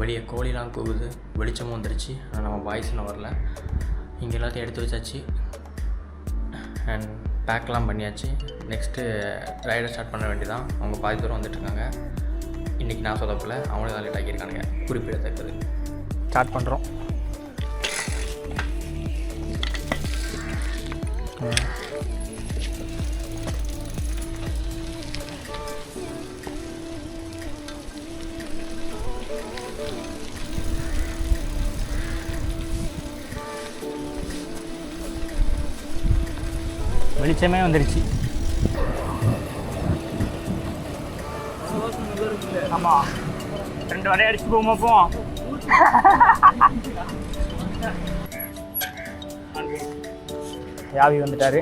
வெளியே கோழிலாம் கூகுது, வெளிச்சமும் வந்துடுச்சு. ஆனால் நம்ம பாய்ஸ் இன்னும் வரல. இங்கே எல்லாத்தையும் எடுத்து வச்சாச்சு அண்ட் பேக்லாம் பண்ணியாச்சு. நெக்ஸ்ட்டு ரைடை ஸ்டார்ட் பண்ண வேண்டியதான். அவங்க பாதி தூரம் வந்துட்டுருக்காங்க. இன்றைக்கி நான் சொதப்பில், அவங்களே தான் லேட் ஆகியிருக்கானுங்க. குறிப்பிடத்தக்கது. ஸ்டார்ட் பண்ணுறோம். வெளிச்சமே வந்துடுச்சு. ஆமாம், 2 வரையும் அடிச்சு போகுமா போவோம். யாவி வந்துட்டாரு,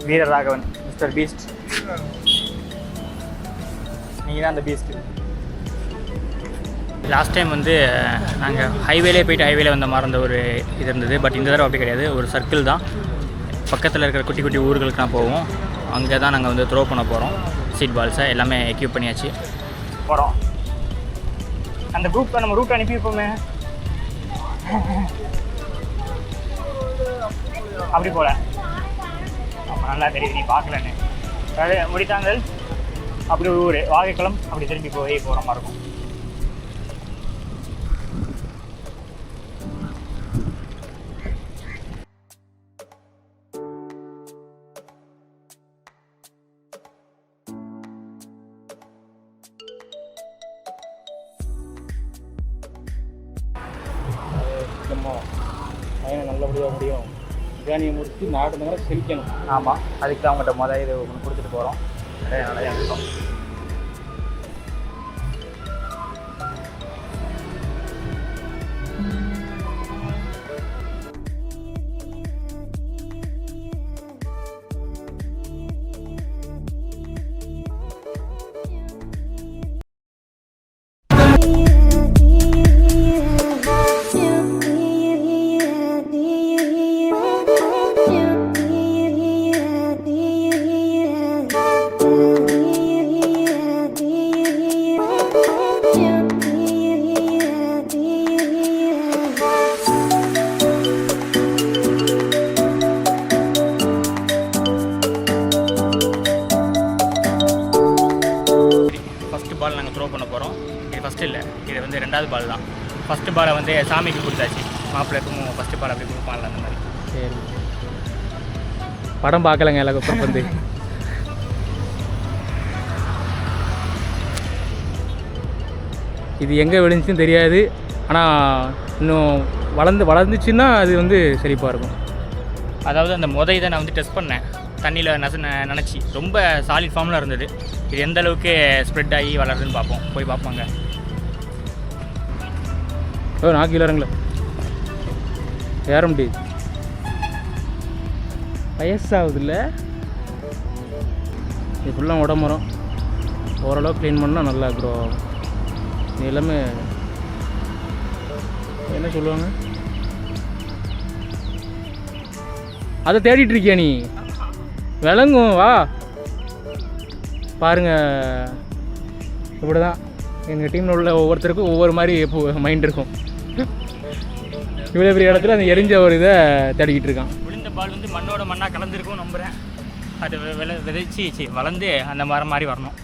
வீரராகவன், மிஸ்டர் பீஸ்ட். நீங்கள் தான் அந்த பீஸ்ட்டு. லாஸ்ட் டைம் வந்து நாங்கள் ஹைவேலே போயிட்டு ஹைவேல வந்த மாதிரி இருந்த ஒரு இது இருந்தது. பட் இந்த தடவை அப்படி கிடையாது. ஒரு சர்க்கிள் தான். பக்கத்தில் இருக்கிற குட்டி குட்டி ஊர்களுக்கு தான் போவோம். அங்கே தான் நாங்கள் வந்து த்ரோ பண்ண போகிறோம். சீட் பால்ஸை எல்லாமே எக்யூப் பண்ணியாச்சு. போகிறோம். அந்த குரூப் நம்ம ரூட் அனுப்பி வைப்போமே, அப்படி போல. அப்போ நல்லா தெரியுது, நீ பார்க்கலன்னு. அதாவது முடித்தாங்கல் அப்படி ஒரு ஊர் வாகைக்குளம், அப்படி திரும்பி போய் போகிற மாதிரி இருக்கும். பையனை நல்லபடியாக முடியும், ஜேர்னியை முடிச்சு நாடு நகரம் செழிக்கணும். ஆமாம், அதுக்கு தான் அவங்கள்ட்ட இது ஒன்று கொடுத்துட்டு போகிறோம். நல்லா இருக்கட்டும். பால் நாங்கள் த்ரோ பண்ண போகிறோம். இது ஃபஸ்ட்டு இல்லை, இது வந்து 2வது பால் தான். ஃபஸ்ட்டு பாலை வந்து சாமிக்கு கொடுத்தாச்சு. மாப்பிள்ளைக்கும் ஃபஸ்ட்டு பால் அப்படி கொடுப்பாங்கல்ல, அந்த மாதிரி. சரி, படம் பார்க்கலங்க எல்லாருக்கும் வந்து. இது எங்கே விழுந்துச்சுன்னு தெரியாது. ஆனால் இன்னும் வளர்ந்துச்சுன்னா அது வந்து செழிப்பாக இருக்கும். அதாவது அந்த இதை நான் வந்து டெஸ்ட் பண்ணேன் தண்ணியில் நினச்சி. ரொம்ப சாலிட் ஃபார்மில் இருந்தது. இது எந்த அளவுக்கு ஸ்ப்ரெட் ஆகி வளருதுன்னு பார்ப்போம், போய் பார்ப்போங்க. நான் கீழே இறங்கல, ஏற முடியுது, வயசாகுதுல்ல. இது ஃபுல்லாக உடம்புறம் ஓரளவு க்ளீன் பண்ணால் நல்லா க்ரோ ஆகும். இது எல்லாமே என்ன சொல்லுவாங்க, அதை தேடிட்டு இருக்கியா நீ? விளங்கும், வா பாருங்க. இப்படி தான் எங்கள் டீமில் உள்ள ஒவ்வொருத்தருக்கும் ஒவ்வொரு மாதிரி மைண்ட் இருக்கும். இவ்வளோ பெரிய இடத்துல அந்த எரிஞ்ச ஒரு இதை தேடிக்கிட்டு இருக்கான். விழுந்த பால் வந்து மண்ணோட மண்ணாக கலந்துருக்கும் நம்புகிறேன். அது விதைச்சி வளர்ந்து அந்த மரம் மாதிரி வரணும்.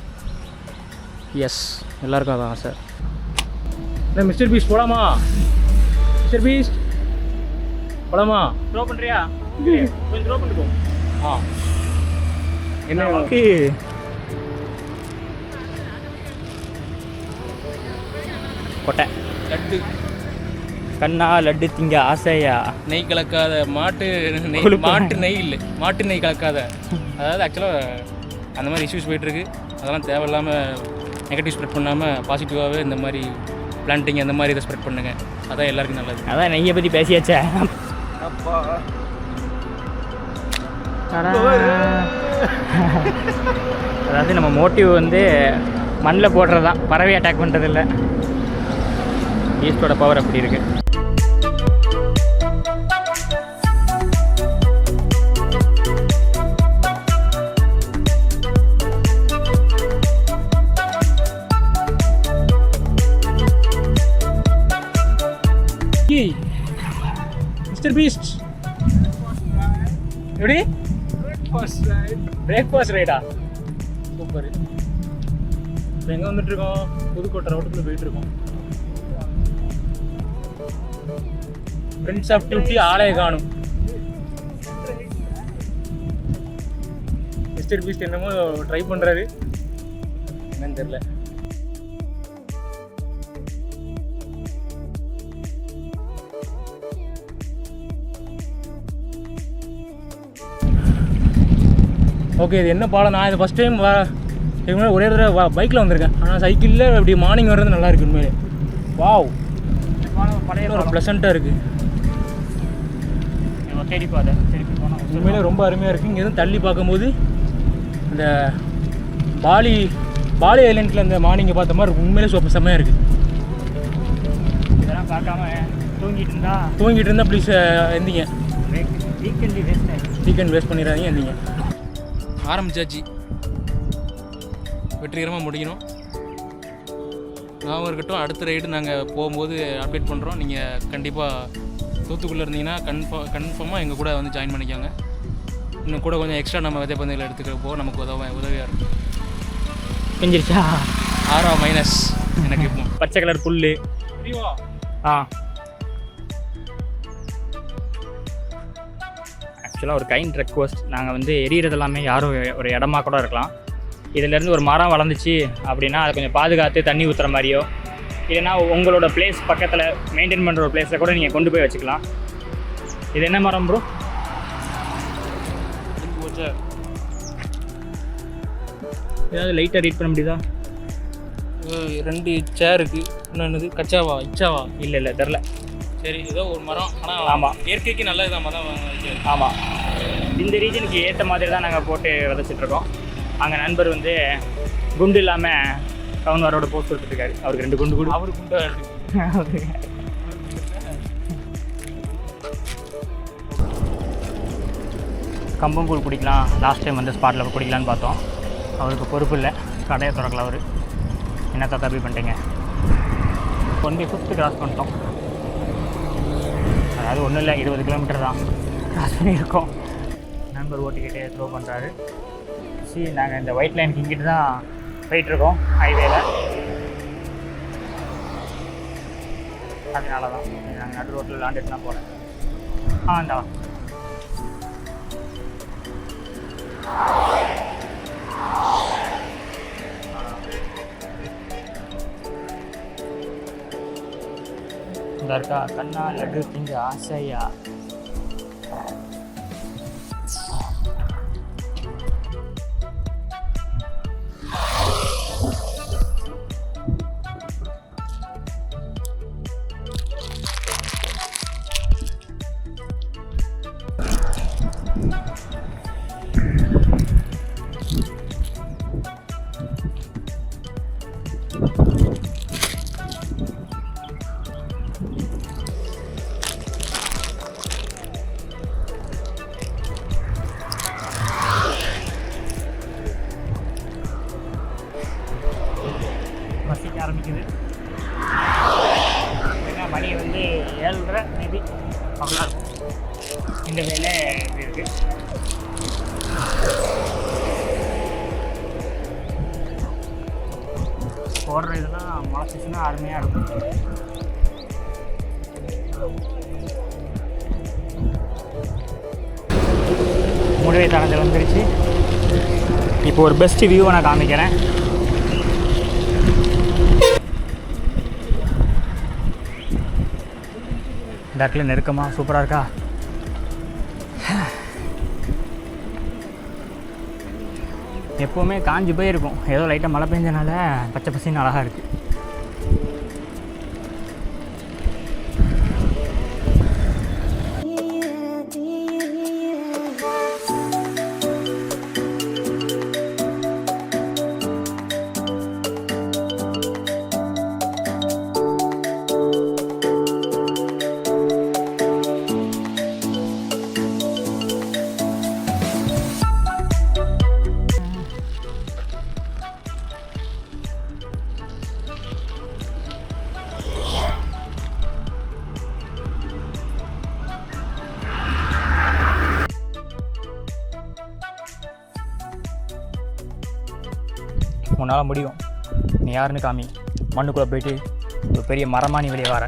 எஸ், எல்லாருக்கும் அதான் ஆசை. இல்லை மிஸ்டர் பீஸ்ட் போகலாமா? மிஸ்டர் பீஸ்ட் போகலாமா? த்ரோ பண்ணுறியா? கொஞ்சம் த்ரோ பண்ணிட்டு போ. என்ன ஓகே. கொட்டை லட்டு கண்ணா, லட்டு திங்க ஆசையா? நெய் கலக்காத மாட்டு நெய் இல்லை, மாட்டு நெய் கலக்காத. அதாவது ஆக்சுவலாக அந்த மாதிரி இஷ்யூஸ் போயிட்டுருக்கு. அதெல்லாம் தேவையில்லாமல் நெகட்டிவ் ஸ்ப்ரெட் பண்ணாமல் பாசிட்டிவாகவே இந்த மாதிரி பிளான்டிங் அந்த மாதிரி இதை ஸ்ப்ரெட் பண்ணுங்க. அதான் எல்லாருக்கும் நல்லது. அதான் நெய்யை பற்றி பேசியாச்சே. அப்பா அதாவது நம்ம மோட்டிவ் வந்து மண்ணில் போடுறது தான், பறவை அட்டாக் பண்ணுறதில்ல. ஈஸ்டோட பவர் அப்படி இருக்குது. மிஸ்டர் பீஸ்ட் எப்படி பிரேக்ஃபாஸ்ட் ரைடா சூப்பர். இப்போ எங்கே வந்துட்டுருக்கோம்? புதுக்கோட்டை ரோட்டுக்குள்ளே போயிட்டுருக்கோம். பிரின்ஸ் ஆஃப் டியூட்டி ஆலய காணும். மிஸ்டர் பீஸ்ட் என்னமோ ட்ரை பண்ணுறாரு, என்னன்னு தெரியல. ஓகே, இது என்ன பாலம்? நான் இது ஃபஸ்ட் டைம் இதுக்கு முன்னாடி ஒரே தடவை பைக்கில் வந்திருக்கேன். ஆனால் சைக்கிளில் இப்படி மார்னிங் வர்றது நல்லா இருக்குது உண்மையிலே. வாவ், பழைய ஒரு ப்ளசண்ட்டாக இருக்குது. தேடி பார்த்தேன், திருப்பி போனால் உண்மையிலே ரொம்ப அருமையாக இருக்குது. இங்கே எதுவும் தள்ளி பார்க்கும்போது இந்த பாலி ஐலண்டில் இந்த மார்னிங்கை பார்த்த மாதிரி இருக்கும். உண்மையிலே சூப்பர் செம்மையாக இருக்குது. இதெல்லாம் பார்க்காம தூங்கிட்டு இருந்தால் ப்ளீஸ் எந்திங்க. வீக்கெண்ட் வேஸ்ட் பண்ணிடாதீங்க, எந்திங்க. ஆரம்பிச்சாச்சு, வெற்றிகரமாக முடிக்கணும். ஞாபகம் இருக்கட்டும், அடுத்த ரைடு நாங்கள் போகும்போது அப்டேட் பண்ணுறோம். நீங்கள் கண்டிப்பாக தூத்துக்குள்ளே இருந்தீங்கன்னா கன்ஃபார்மாக எங்கள் கூட வந்து ஜாயின் பண்ணிக்கோங்க. இன்னும் கூட கொஞ்சம் எக்ஸ்ட்ரா நம்ம விதைப்பந்தங்களை எடுத்துக்கிறப்போ நமக்கு உதவியாக இருக்கும். செஞ்சிருச்சா? 6 எனக்கு இப்போ பச்சை கலர் புல். ஆக்சுவலாக ஒரு கைண்ட் ரெக்வஸ்ட், நாங்கள் வந்து எரியறது எல்லாமே யாரும் ஒரு இடமா கூட இருக்கலாம். இதிலேருந்து ஒரு மரம் வளர்ந்துச்சு அப்படின்னா அதை கொஞ்சம் பாதுகாத்து தண்ணி ஊற்றுற மாதிரியோ, இல்லைன்னா உங்களோட பிளேஸ் பக்கத்தில் மெயின்டைன் பண்ணுற ஒரு பிளேஸில் கூட நீங்கள் கொண்டு போய் வச்சுக்கலாம். இது என்ன மரம் ப்ரோ? ஏதாவது லைட்டாக ரீட் பண்ண முடியுதா? 2 சேர் இருக்குது. இன்னொன்று கச்சாவா இச்சாவா? இல்லை தெரில. சரி, ஏதோ ஒரு மரம். ஆனால் ஆமாம், இயற்கைக்கு நல்லது தான் மரம். ஆமாம், இந்த ரீஜனுக்கு ஏற்ற மாதிரி தான் நாங்கள் போட்டு விதைச்சிட்ருக்கோம். அங்கே நண்பர் வந்து குண்டு இல்லாமல் கவுன்வாரோட போஸ்ட் கொடுத்துருக்காரு. அவருக்கு 2 குண்டு கூட அவரு குண்டாக இருக்குது. கம்பங்கூழ் குடிக்கலாம், லாஸ்ட் டைம் வந்து ஸ்பாட்டில் குடிக்கலான்னு பார்த்தோம். அவருக்கு பொறுப்பு இல்லை, கடையை திறக்கல. அவர் என்ன தப்பி பண்ணிட்டீங்க. 25th கிராஸ் பண்ணிட்டோம். அதாவது ஒன்றும் இல்லை, 20 கிலோமீட்டர் தான் கிராஸ் பண்ணியிருக்கோம். நண்பர் ஓட்டிக்கிட்டே த்ரோ பண்ணுறாரு. நாங்கள் இந்த ஒயிட் லைனுக்கு இங்கிட்டு தான் போயிட்டுருக்கோம் ஹைவேல. அதனால தான் நாங்கள் நடு ரோட்டில் விளாண்டுட்டு தான் போகிறேன். இந்தா இந்த இருக்கா கண்ணா லட்டு திங்க ஆசையா. வசிக்க ஆரம்பிக்குது. ஏன்னா மணி வந்து 7:30 மேபி அவ்வளோ இருக்கும். இந்த வேலை இப்படி இருக்குது. போடுற இதெல்லாம் முளைச்சிச்சுன்னா அருமையாக இருக்கும். முடிவை தடஞ்சல் வந்துருச்சு. இப்போ ஒரு பெஸ்ட் வியூவை நான் காமிக்கிறேன். இந்த இடத்துல நெருக்கமாக சூப்பராக இருக்கா? எப்போவுமே காஞ்சி போயிருக்கும், ஏதோ லைட்டாக மழை பெஞ்சனால பச்சை பசின்னு அழகாக இருக்குது. உன்னால் முடியும், நீ யாருன்னு காமி. மண்ணுக்குள்ளே போயிட்டு ஒரு பெரிய மரமாக நீ வெளியே வர.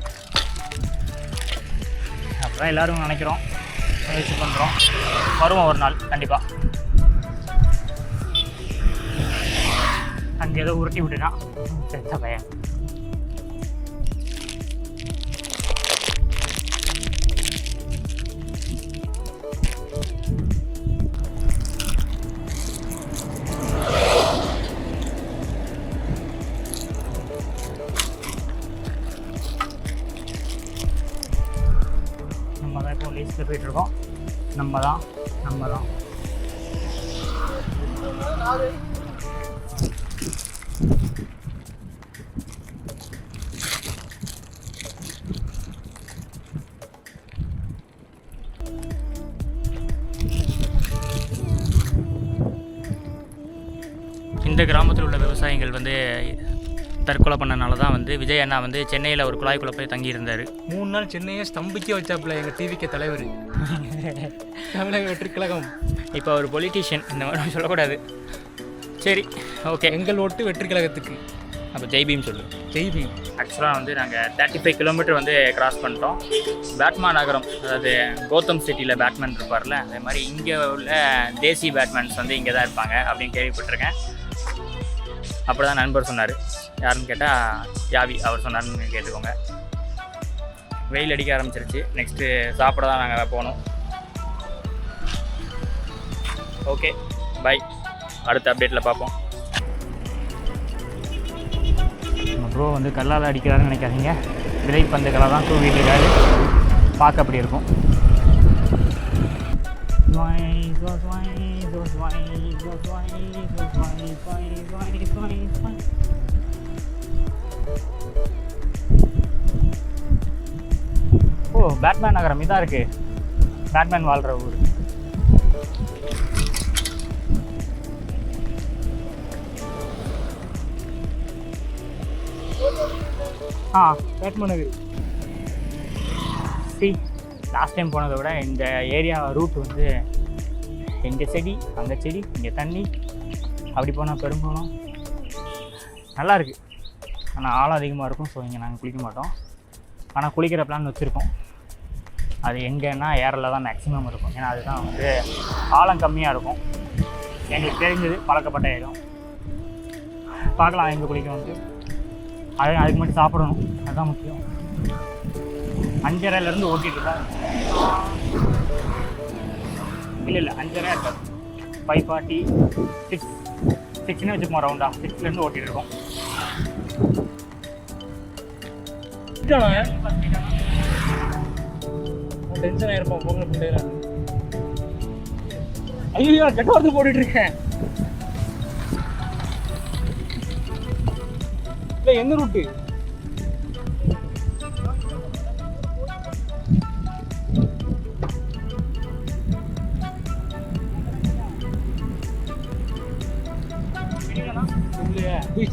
அப்போதான் எல்லோரும் நினைக்கிறோம், முயற்சி பண்ணுறோம். வருவோம் ஒரு நாள் கண்டிப்பாக. அங்கே ஏதோ உருட்டி விட்டுதான் செத்த பையன். நம்ம தான் இப்போ லேஸில் போயிட்டுருக்கோம். நம்ம தான் இந்த கிராமத்தில் உள்ள விவசாயிகள் வந்து தற்கொலை பண்ணனால தான் வந்து விஜய் அண்ணா வந்து சென்னையில் ஒரு குழாய்க்குள்ளே போய் தங்கியிருந்தார். 3 நாள் சென்னையை ஸ்தம்பிக்க வச்சாப்புல எங்கள் டிவிக்கு தலைவர் தமிழக வெற்றி கழகம். இப்போ ஒரு பொலிட்டீஷியன், இந்த மாதிரி சொல்லக்கூடாது. சரி, ஓகே. எங்கள் ஓட்டு வெற்றி கழகத்துக்கு. அப்போ ஜெய்பீம் சொல்லு. ஜெய்பீம். ஆக்சுவலாக வந்து நாங்கள் 35 கிலோமீட்டர் வந்து கிராஸ் பண்ணிட்டோம். பேட்மேன் நகரம், அதாவது கோத்தம் சிட்டியில் பேட்மேன் இருப்பார்ல, அதே மாதிரி இங்கே உள்ள தேசி பேட்மேன்ஸ் வந்து இங்கே தான் இருப்பாங்க அப்படின்னு கேள்விப்பட்டிருக்கேன். அப்படி தான் நண்பர் சொன்னார். யாருன்னு கேட்டால் யாவி அவர் சொன்னார்னு கேட்டுக்கோங்க. வெயில் அடிக்க ஆரம்பிச்சிருச்சு. நெக்ஸ்ட்டு சாப்பிட தான் நாங்கள் போனோம். Okay, bye. அடுத்த அப்டேட்டில் பார்ப்போம். ப்ரோ வந்து கல்லால் அடிக்கிறாருன்னு நினைக்காதீங்க. விதைப்பந்து கல்லால் தான் தூவிட்டு இருக்காரு. பார்க்க அப்படி இருக்கும். ஓ, பேட்மேன் நகரம் இதான் இருக்குது. பேட்மேன் வாழ்கிற ஊர். பேட்மேன் நகர். லாஸ்ட் டைம் போனதை விட இந்த ஏரியா ரூட் வந்து எங்கே செடி அங்கே செடி, இங்கே தண்ணி, அப்படி போனால் பெரும்பாலும் நல்லா இருக்குது. ஆனால் ஆழம் அதிகமாக இருக்கும். ஸோ இங்கே நாங்கள் குளிக்க மாட்டோம். ஆனால் குளிக்கிற பிளான் வச்சுருக்கோம். அது எங்கன்னா ஏரில் தான் மேக்ஸிமம் இருக்கும். ஏன்னா அதுதான் வந்து ஆழம் கம்மியாக இருக்கும். எங்களுக்கு தெரிஞ்சது பழக்கப்பட்ட இடம். பார்க்கலாம் எங்கே குளிக்கணும்ட்டு. அதுக்கு மட்டும் சாப்பிடணும், அதுதான் முக்கியம். 5:30 ஓட்டிகிட்டு தான். இல்லை 5:30 இருக்காது. 5:40, 6 வச்சுக்கோம். ரவுண்டா 6 ஓட்டிகிட்டு இருக்கோம். டென்ஷன் ஆயிருப்போம். பொங்கல் ஐயோ கெட்ட வார்த்தை போட்டுட்டு இருக்கேன். இல்லை எந்த ரூட்டு?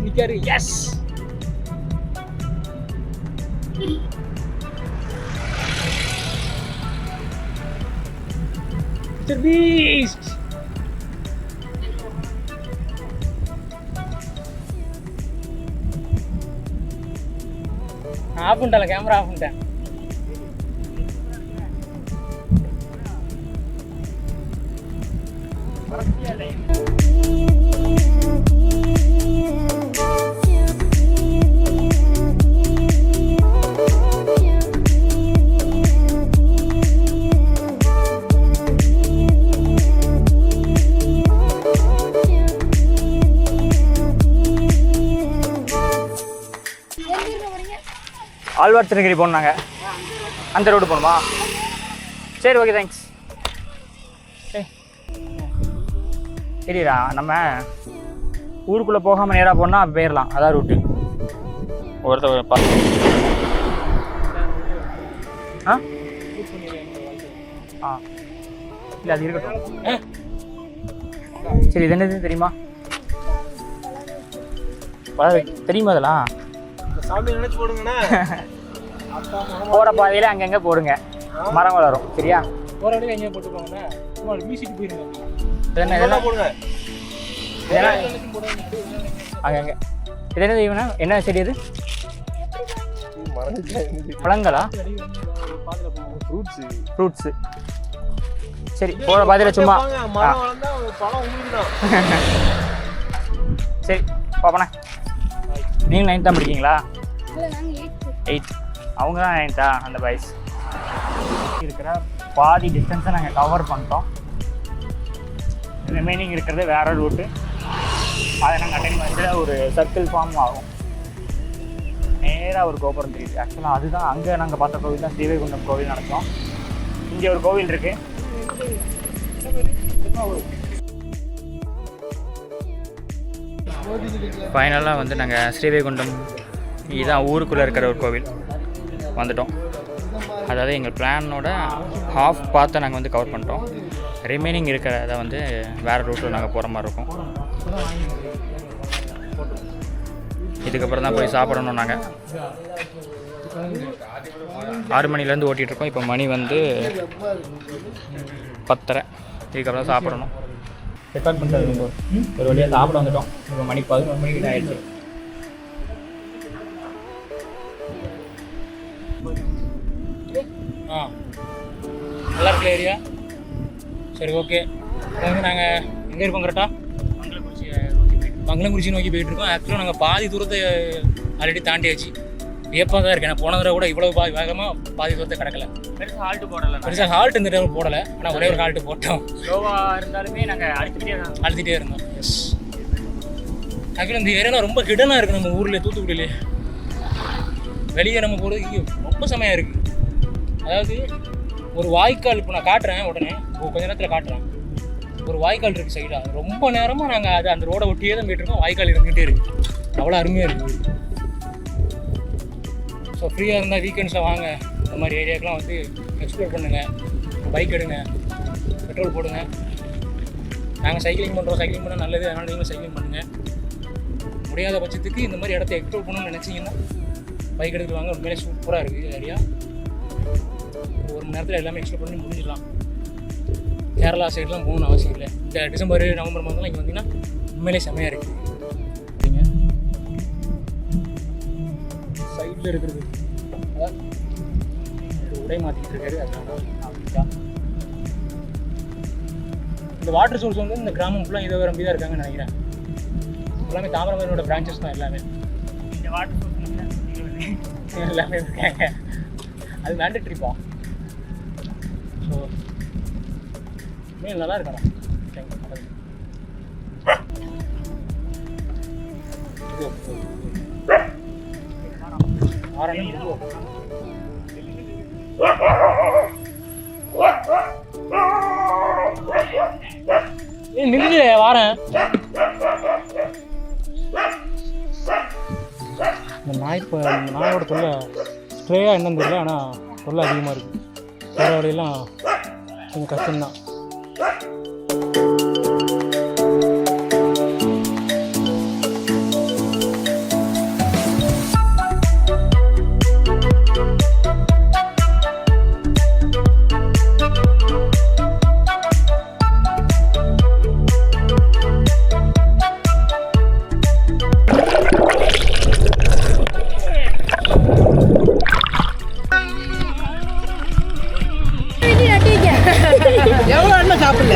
நிக்காரு. Yes, beast. ஆஃப் பண்ணிட்டல, கேமரா ஆஃப் பண்ணிட்டேன். ஆழ்வார் திருநகிரி போனாங்க. அந்த ரோடு போகணுமா? சரி, ஓகே, தேங்க்ஸ். சரிடா, நம்ம ஊருக்குள்ளே போகாமல் நேராக போனால் போயிடலாம். அதான் ரூட்டு. ஒருத்தர் பார்த்து இல்லை, அது இருக்கட்டும். சரி, இது என்னது தெரியுமா? தெரியுமா அதெல்லாம்? சாமி நினைச்சு போடுங்கண்ணா. போகிற பாதையில் அங்கங்கே போடுங்க, மரம் வளரும். சரியா? போகிற வழியில் எங்கேயும் போட்டு போங்கண்ணா. சும்மா வீசிட்டு போயிருங்க. இதெல்லாம் போடுங்க. இதெல்லாம் அங்கங்கே இது என்ன இவனா என்ன செடி அது பழங்களா ஃப்ரூட்ஸு சரி போகிற பாதையில் சும்மா சரி பாப்பண்ணே நீங்கள் 9th தான் படிக்கீங்களா 8th அவங்க தான் 9th அந்த பாய்ஸ் இருக்கிற பாதி டிஸ்டன்ஸை நாங்கள் கவர் பண்ணிட்டோம் ரிமைனிங் இருக்கிறது வேறு ரூட்டு அதை நாங்கள் அட்டைன் பண்ணிட்டு ஒரு சர்க்கிள் ஃபார்ம் ஆகும் நேராக ஒரு கோபுரம் தெரியுது ஆக்சுவலாக அதுதான் அங்கே நாங்கள் பார்த்த கோவில் தான் ஸ்ரீவைகுண்டம் கோவில் நடத்தோம் இங்கே ஒரு கோவில் இருக்குது ஃபைனலாக வந்து நாங்கள் ஸ்ரீவைகுண்டம் இதுதான் ஊருக்குள்ளே இருக்கிற ஒரு கோவில் வந்துட்டோம். அதாவது எங்கள் பிளானோட ஹாஃப் பார்த்து நாங்கள் வந்து கவர் பண்ணிட்டோம். ரிமைனிங் இருக்கிறத வந்து வேறு ரூட்டில் நாங்கள் போகிற மாதிரி இருக்கும். இதுக்கப்புறம் தான் போய் சாப்பிடணும். நாங்கள் 6 மணிலேருந்து ஓட்டிகிட்ருக்கோம். இப்போ மணி வந்து 10:30. இதுக்கப்புறம் தான் சாப்பிடணும். ரெக்கார்ட் பண்ணுறது ஒரு வழியாக சாப்பிட வந்துட்டோம். இப்போ மணி 11 மணிக்கிட்ட ஆகிடுச்சு. நல்லா இருக்கிற ஏரியா. சரி ஓகே. இப்போ வந்து நாங்கள் எங்கே இருக்கோம் கரெக்டாக மங்களங்குறிச்சி நோக்கி போயிட்டுருக்கோம். ஆக்சுவலாக நாங்கள் பாதி தூரத்தை ஆல்ரெடி தாண்டியாச்சு. வியப்பாக தான் இருக்குது. நான் போன தடவை கூட இவ்வளோ வேகமாக பாதி தூரத்தை கிடக்கல. பெருசாக ஹால்ட் இந்த டைம் போடலை. ஆனால் ஒரே ஒரு ஹால்ட்டு போட்டோம். ஸ்லோவாக இருந்தாலுமே நாங்கள் அழுத்திட்டே இருந்தோம். எஸ் ஆக்சுவலாக இந்த ஏரியா ரொம்ப கிடனாக இருக்குது. நம்ம ஊரில் தூத்துக்குடியிலே வெளியே நம்ம போகிறதுக்கு ரொம்ப செமையாக இருக்குது. அதாவது ஒரு வாய்க்கால் இப்போ நான் காட்டுறேன், உடனே கொஞ்ச நேரத்தில் காட்டுறேன். ஒரு வாய்க்கால் இருக்குது சைடாக. ரொம்ப நேரமாக நாங்கள் அது அந்த ரோடை ஒட்டியே தான் போய்ட்டுருக்கோம். வாய்க்கால் இருந்துகிட்டே இருக்குது. அவ்வளோ அருமையாக இருக்குது. ஸோ ஃப்ரீயாக இருந்தால் வீக்கெண்ட்ஸில் வாங்க. இந்த மாதிரி ஏரியாக்கெலாம் வந்து எக்ஸ்ப்ளோர் பண்ணுங்கள். பைக் எடுங்க, பெட்ரோல் போடுங்க. நாங்கள் சைக்கிளிங் பண்ணுறோம். சைக்கிளிங் பண்ணால் நல்லது. அதனால் நீங்களும் சைக்கிளிங் பண்ணுங்கள். முடியாத பட்சத்துக்கு இந்த மாதிரி இடத்த எக்ஸ்ப்ளோர் பண்ணணும்னு நினச்சிங்கன்னா பைக் எடுத்துட்டு வாங்க. உண்மையிலே சூப்பராக இருக்குது ஏரியா. ஒரு மணி நேரத்தில் எல்லாமே எக்ஸ்ப்ளோர் பண்ணி முடிஞ்சிடலாம். கேரளா சைட்லாம் போகணும்னு அவசியம் இல்லை. இந்த டிசம்பர் நவம்பர் மாதம்லாம் இங்கே வந்தீங்கன்னா உண்மையிலே செம்மையாக இருக்குது. சைடில் இருக்கிறது உடை மாற்றிக்கிட்டு இருக்காரு. அதனால இந்த வாட்டர் சோர்ஸ் வந்து இந்த கிராமம் ஃபுல்லாக இதை நம்பி தான் இருக்காங்கன்னு நினைக்கிறேன். எல்லாமே தாமிரபரணியோட பிரான்ச்சஸ் தான் எல்லாமே. இந்த வாட்டர் சோர்ஸ் எல்லாமே இருக்காங்க. அது மேண்டட்ரிப்பா. ஸோ நல்லா இருக்கணும். நின்று வாரேன். இந்த நாய் இப்போ நாயோட தொல்லை ஸ்ட்ரேயாக என்னன்னு தெரியல. ஆனால் தொல்லை அதிகமாக இருக்குது. வேறு வரையெல்லாம் கொஞ்சம் கஷ்டம்தான். எவ்வளோ என்ன சாப்பிடல